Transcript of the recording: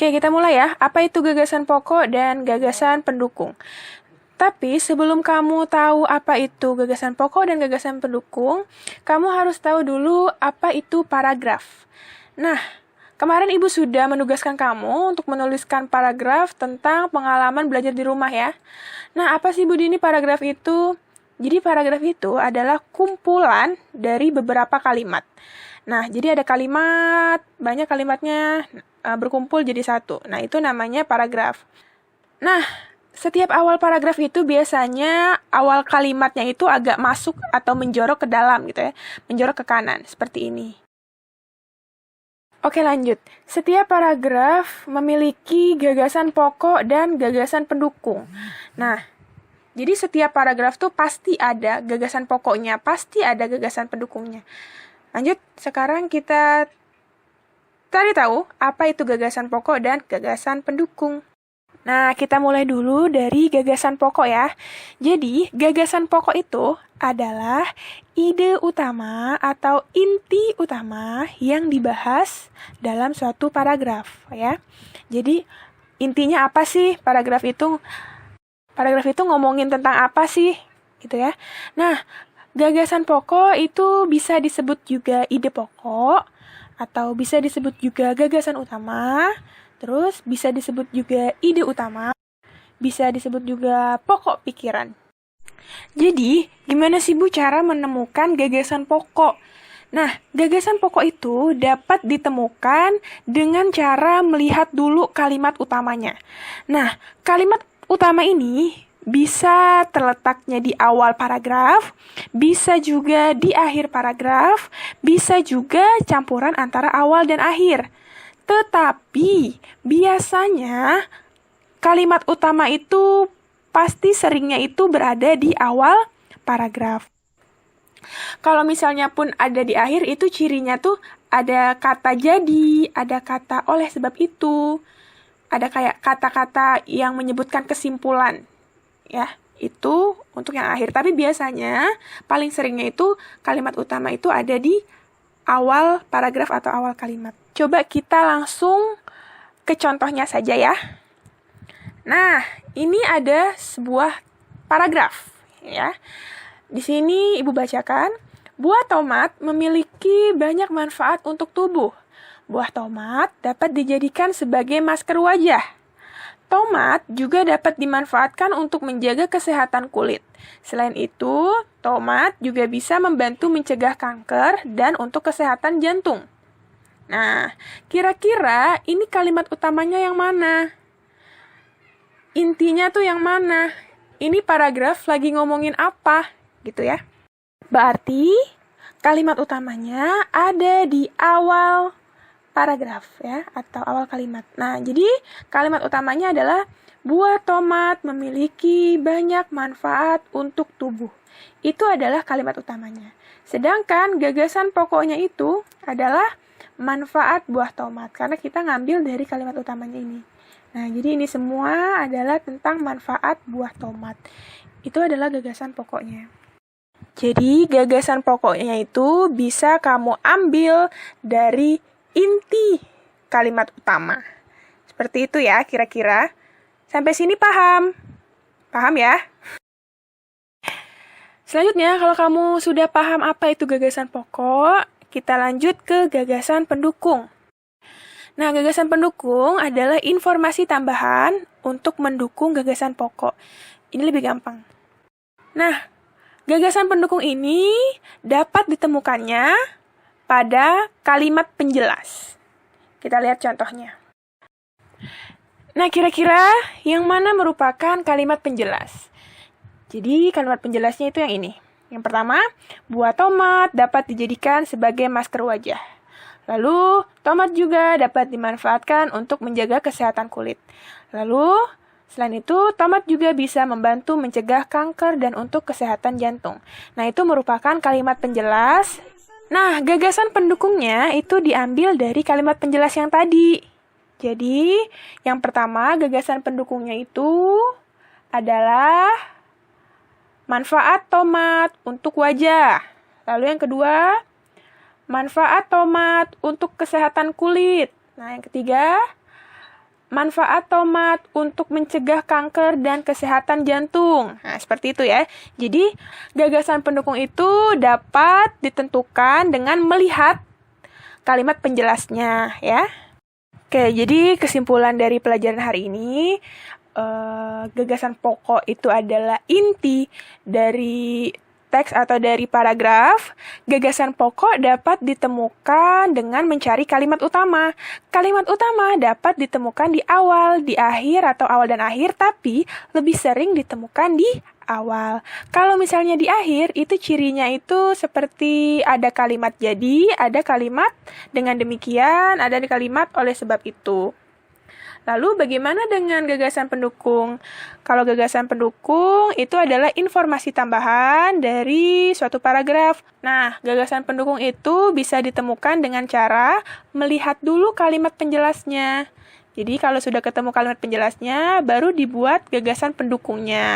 Oke, kita mulai ya. Apa itu gagasan pokok dan gagasan pendukung? Tapi sebelum kamu tahu apa itu gagasan pokok dan gagasan pendukung, kamu harus tahu dulu apa itu paragraf. Nah, kemarin Ibu sudah menugaskan kamu untuk menuliskan paragraf tentang pengalaman belajar di rumah ya. Nah, apa sih Bu Dini paragraf itu? Jadi paragraf itu adalah kumpulan dari beberapa kalimat. Nah, jadi ada kalimat, banyak kalimatnya berkumpul jadi satu. Nah, itu namanya paragraf. Nah, setiap awal paragraf itu biasanya awal kalimatnya itu agak masuk atau menjorok ke dalam gitu ya. Menjorok ke kanan, seperti ini. Oke, lanjut. Setiap paragraf memiliki gagasan pokok dan gagasan pendukung. Nah, jadi setiap paragraf tuh pasti ada gagasan pokoknya, pasti ada gagasan pendukungnya. Lanjut, sekarang kita cari tahu apa itu gagasan pokok dan gagasan pendukung. Nah, kita mulai dulu dari gagasan pokok ya. Jadi, gagasan pokok itu adalah ide utama atau inti utama yang dibahas dalam suatu paragraf ya. Jadi, intinya apa sih paragraf itu? Paragraf itu ngomongin tentang apa sih? Gitu ya. Nah, gagasan pokok itu bisa disebut juga ide pokok, atau bisa disebut juga gagasan utama, terus bisa disebut juga ide utama, bisa disebut juga pokok pikiran. Jadi, gimana sih Bu cara menemukan gagasan pokok? Nah, gagasan pokok itu dapat ditemukan dengan cara melihat dulu kalimat utamanya. Nah, kalimat utama ini bisa terletaknya di awal paragraf, bisa juga di akhir paragraf, bisa juga campuran antara awal dan akhir. Tetapi biasanya kalimat utama itu pasti seringnya itu berada di awal paragraf. Kalau misalnya pun ada di akhir, itu cirinya tuh ada kata jadi, ada kata oleh sebab itu, ada kayak kata-kata yang menyebutkan kesimpulan. Ya, itu untuk yang akhir. Tapi biasanya paling seringnya itu kalimat utama itu ada di awal paragraf atau awal kalimat. Coba kita langsung ke contohnya saja ya. Nah, ini ada sebuah paragraf ya. Di sini Ibu bacakan, buah tomat memiliki banyak manfaat untuk tubuh. Buah tomat dapat dijadikan sebagai masker wajah. Tomat juga dapat dimanfaatkan untuk menjaga kesehatan kulit. Selain itu, tomat juga bisa membantu mencegah kanker dan untuk kesehatan jantung. Nah, kira-kira ini kalimat utamanya yang mana? Intinya tuh yang mana? Ini paragraf lagi ngomongin apa? Gitu ya. Berarti, kalimat utamanya ada di awal paragraf ya, atau awal kalimat. Nah, jadi kalimat utamanya adalah buah tomat memiliki banyak manfaat untuk tubuh. Itu adalah kalimat utamanya. Sedangkan gagasan pokoknya itu adalah manfaat buah tomat, karena kita ngambil dari kalimat utamanya ini. Nah, jadi ini semua adalah tentang manfaat buah tomat. Itu adalah gagasan pokoknya. Jadi, gagasan pokoknya itu bisa kamu ambil dari inti kalimat utama. Seperti itu ya kira-kira. Sampai sini paham? Paham ya? Selanjutnya, kalau kamu sudah paham apa itu gagasan pokok, kita lanjut ke gagasan pendukung. Nah, gagasan pendukung adalah informasi tambahan untuk mendukung gagasan pokok. Ini lebih gampang. Nah, gagasan pendukung ini dapat ditemukannya pada kalimat penjelas. Kita lihat contohnya. Nah, kira-kira yang mana merupakan kalimat penjelas? Jadi, kalimat penjelasnya itu yang ini. Yang pertama, buah tomat dapat dijadikan sebagai masker wajah. Lalu, tomat juga dapat dimanfaatkan untuk menjaga kesehatan kulit. Lalu, selain itu, tomat juga bisa membantu mencegah kanker dan untuk kesehatan jantung. Nah, itu merupakan kalimat penjelas. Nah, gagasan pendukungnya itu diambil dari kalimat penjelas yang tadi. Jadi, yang pertama gagasan pendukungnya itu adalah manfaat tomat untuk wajah. Lalu yang kedua, manfaat tomat untuk kesehatan kulit. Nah, yang ketiga, manfaat tomat untuk mencegah kanker dan kesehatan jantung. Nah, seperti itu ya. Jadi, gagasan pendukung itu dapat ditentukan dengan melihat kalimat penjelasnya ya. Oke, jadi kesimpulan dari pelajaran hari ini, gagasan pokok itu adalah inti dari teks atau dari paragraf. Gagasan pokok dapat ditemukan dengan mencari kalimat utama. Kalimat utama dapat ditemukan di awal, di akhir, atau awal dan akhir, tapi lebih sering ditemukan di awal. Kalau misalnya di akhir, itu cirinya itu seperti ada kalimat jadi, ada kalimat dengan demikian, ada kalimat oleh sebab itu. Lalu bagaimana dengan gagasan pendukung? Kalau gagasan pendukung itu adalah informasi tambahan dari suatu paragraf. Nah, gagasan pendukung itu bisa ditemukan dengan cara melihat dulu kalimat penjelasnya. Jadi kalau sudah ketemu kalimat penjelasnya, baru dibuat gagasan pendukungnya.